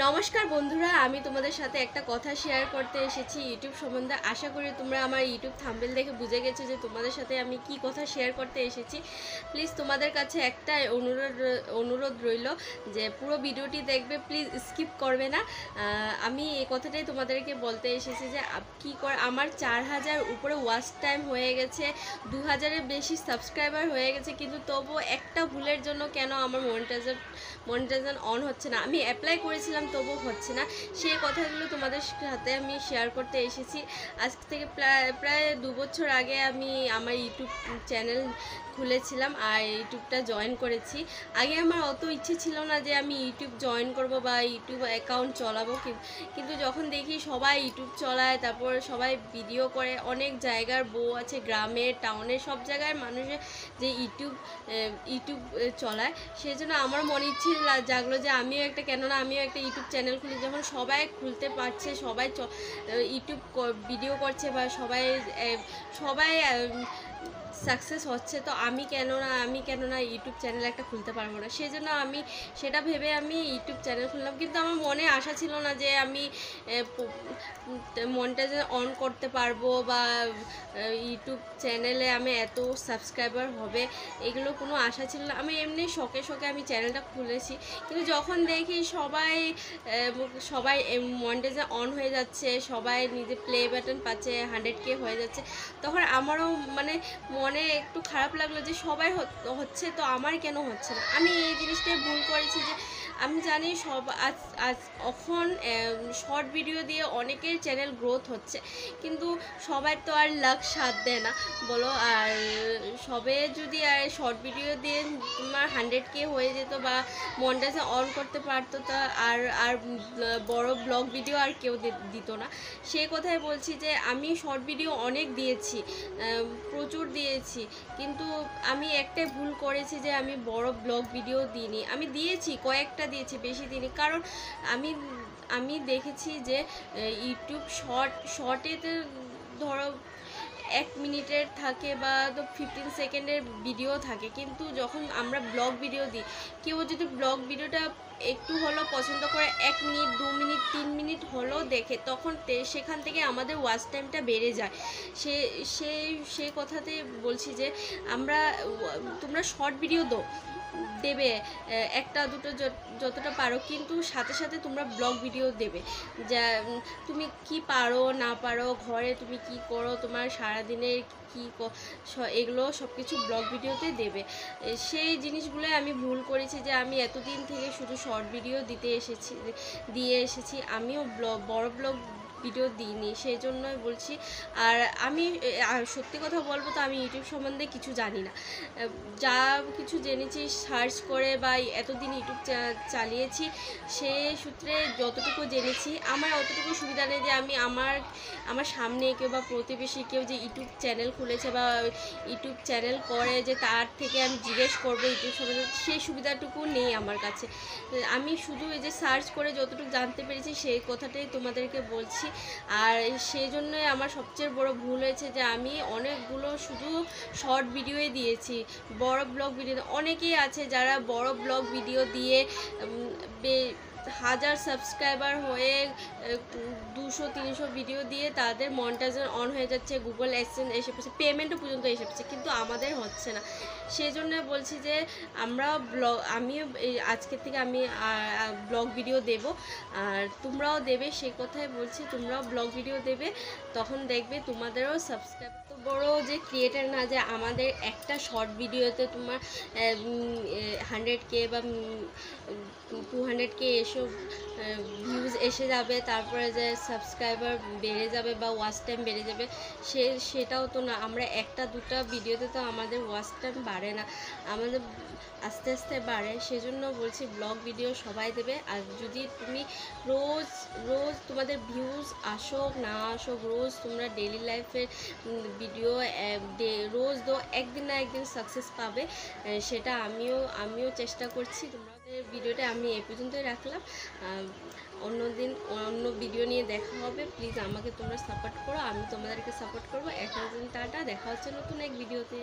নমস্কার বন্ধুরা, আমি তোমাদের সাথে একটা কথা শেয়ার করতে এসেছি ইউটিউব সম্বন্ধে। আশা করি তোমরা আমার ইউটিউব থাম্বনেল দেখে বুঝে গেছো যে তোমাদের সাথে আমি কি কথা শেয়ার করতে এসেছি। প্লিজ তোমাদের কাছে একটা অনুরোধ রইল যে পুরো ভিডিওটি দেখবে, প্লিজ স্কিপ করবে না। আমি এই কথাটাই তোমাদেরকে বলতে এসেছি যে কি করে আমার 4000 উপরে ওয়াচ টাইম হয়ে গেছে, 2000-এর বেশি সাবস্ক্রাইবার হয়ে গেছে, কিন্তু তবুও একটা ভুলের জন্য কেন আমার মনিটাইজেশন অন হচ্ছে না। আমি অ্যাপ্লাই করেছিলাম তবু হচ্ছে না। সেই কথাগুলো তোমাদের সাথে আমি শেয়ার করতে এসেছি। আজ থেকে প্রায় 2 বছর আগে আমি আমার ইউটিউব চ্যানেল খুলেছিলাম আর ইউটিউবটা জয়েন করেছি। আগে আমার অত ইচ্ছে ছিল না যে আমি ইউটিউব জয়েন করব বা ইউটিউব অ্যাকাউন্ট চালাবো, কিন্তু যখন দেখি সবাই ইউটিউব চালায়, তারপর সবাই ভিডিও করে, অনেক জায়গার বউ আছে, গ্রামে টাউনে সব জায়গায় মানুষের যে ইউটিউব চলায়, সেই জন্য আমার মনে ইচ্ছে জাগলো যে আমিও একটা ইউটিউব চ্যানেল খুলি। যখন সবাই খুলতে পারছে, সবাই ইউটিউব ভিডিও করছে বা সবাই সবাই সাকসেস হচ্ছে, তো আমি কেন না ইউটিউব চ্যানেল একটা খুলতে পারবো না। সেই জন্য আমি সেটা ভেবে আমি ইউটিউব চ্যানেল খুললাম। কিন্তু আমার মনে আশা ছিল না যে আমি মনিটাইজেশন অন করতে পারবো বা ইউটিউব চ্যানেলে আমি এত সাবস্ক্রাইবার হবে, এগুলো কোনো আশা ছিল না। আমি এমনি শখে আমি চ্যানেলটা খুলেছি। কিন্তু যখন দেখি সবাই মনিটাইজেশন অন হয়ে যাচ্ছে, সবাই নিজে প্লে বাটন পাচ্ছে, 100K হয়ে যাচ্ছে, তখন আমারও মনে একটু খারাপ লাগলো যে সবাই হচ্ছে, তো আমার কেন হচ্ছে না। আমি এই জিনিসটাই ভুল করেছি যে আমি জানি আজ এখন শর্ট ভিডিও দিয়ে অনেকের চ্যানেল গ্রোথ হচ্ছে, কিন্তু সবাই তো আর লাক সাথ দেয় না বলো। আর সবে যদি আর শর্ট ভিডিও দিয়ে তোমার 100K হয়ে যেত বা মনিটাইজেশন অন করতে পারতো, তা আর বড় ব্লগ ভিডিও আর কেউ দিত না। সেই কথাই বলছি যে আমি শর্ট ভিডিও অনেক দিয়েছি, প্রচুর দিয়েছি, কিন্তু আমি একটাই ভুল করেছি যে আমি বড় ব্লগ ভিডিও দিইনি। আমি দিয়েছি, কয়েকটা দিয়েছি, বেশি দিইনি। কারণ আমি দেখেছি যে ইউটিউব শর্টেতে ধরো 1 মিনিটের থাকে বা 15 সেকেন্ডের ভিডিও থাকে, কিন্তু যখন আমরা ব্লগ ভিডিও দিই, কেউ যদি ব্লগ ভিডিওটা একটু হলেও পছন্দ করে, 1 মিনিট 2 মিনিট 3 মিনিট হলেও দেখে, তখন সেখান থেকে আমাদের ওয়াচ টাইমটা বেড়ে যায়। সেই কথাতে বলছি যে তোমরা শর্ট ভিডিও দেবে, একটা দুটো যতটা পারো, কিন্তু সাথে সাথে তোমরা ব্লগ ভিডিও দেবে। যা তুমি কি পারো না পারো, ঘরে তুমি কি করো, তোমার সারাদিনের কি এগুলো সব কিছু ব্লগ ভিডিওতে দেবে। সেই জিনিসগুলোই আমি ভুল করেছি যে আমি এতদিন থেকে শুধু শর্ট ভিডিও দিয়ে এসেছি, আমিও বড় ব্লগ ভিডিও দিইনি, সেই জন্যই বলছি। আর আমি সত্যি কথা বলবো তো আমি ইউটিউব সম্বন্ধে কিছু জানি না। যা কিছু জেনেছি সার্চ করে বা এতদিন ইউটিউব চালিয়েছি, সে সূত্রে যতটুকু জেনেছি, আমার অতটুকু সুবিধা নেই যে আমি আমার সামনে কেউ বা প্রতিবেশী কেউ যে ইউটিউব চ্যানেল খুলেছে বা ইউটিউব চ্যানেল করে, যে তার থেকে আমি জিজ্ঞেস করবো ইউটিউব সম্বন্ধে, সেই সুবিধাটুকু নেই আমার কাছে। আমি শুধু এই যে সার্চ করে যতটুকু জানতে পেরেছি সেই কথাটাই তোমাদেরকে বলছি। আর সেই জন্যই আমার সবচেয়ে বড় ভুল হয়েছে যে আমি অনেকগুলো শুধু শর্ট ভিডিওই দিয়েছি, বড় ব্লগ ভিডিও। অনেকেই আছে যারা বড় ব্লগ ভিডিও দিয়ে 1000 সাবস্ক্রাইবার হয়ে 200-300 ভিডিও দিয়ে তাদের মনিটাইজেশন অন হয়ে যাচ্ছে, গুগল অ্যাডসেন্স এসে পড়ছে, পেমেন্টও পর্যন্ত এসে পড়ছে, কিন্তু আমাদের হচ্ছে না। সেই জন্য বলছি যে আমিও আজকের থেকে আমি ব্লগ ভিডিও দেব, আর তোমরাও দেবে। সেই কথাই বলছি, তোমরাও ব্লগ ভিডিও দেবে, তখন দেখবে তোমাদেরও সাবস্ক্রাইব। তো বড় যে ক্রিয়েটার না যে আমাদের একটা শর্ট ভিডিওতে তোমার 100K বা 200K এসব ভিউজ এসে যাবে, তারপরে যে সাবস্ক্রাইবার বেড়ে যাবে বা ওয়াচ টাইম বেড়ে যাবে, সেটাও তো না। আমরা একটা দুটা ভিডিওতে তো আমাদের ওয়াচ টাইম বাড়ে না, আমাদের আস্তে আস্তে বাড়ে। সেজন্য বলছি ব্লগ ভিডিও সবাই দেবে। আর যদি তুমি রোজ তোমাদের ভিউজ আসুক না আসুক, রোজ তোমরা ডেইলি লাইফের ভিডিও রোজ একদিন না একদিন সাকসেস পাবে, সেটা আমিও চেষ্টা করছি। তোমাদের ভিডিওটা আমি এ পর্যন্তই রাখলাম। অন্য ভিডিও নিয়ে দেখা হবে। প্লিজ আমাকে তোমরা সাপোর্ট করো, আমি তোমাদেরকে সাপোর্ট করবো। এখন টাটা, দেখা হচ্ছে নতুন এক ভিডিওতে।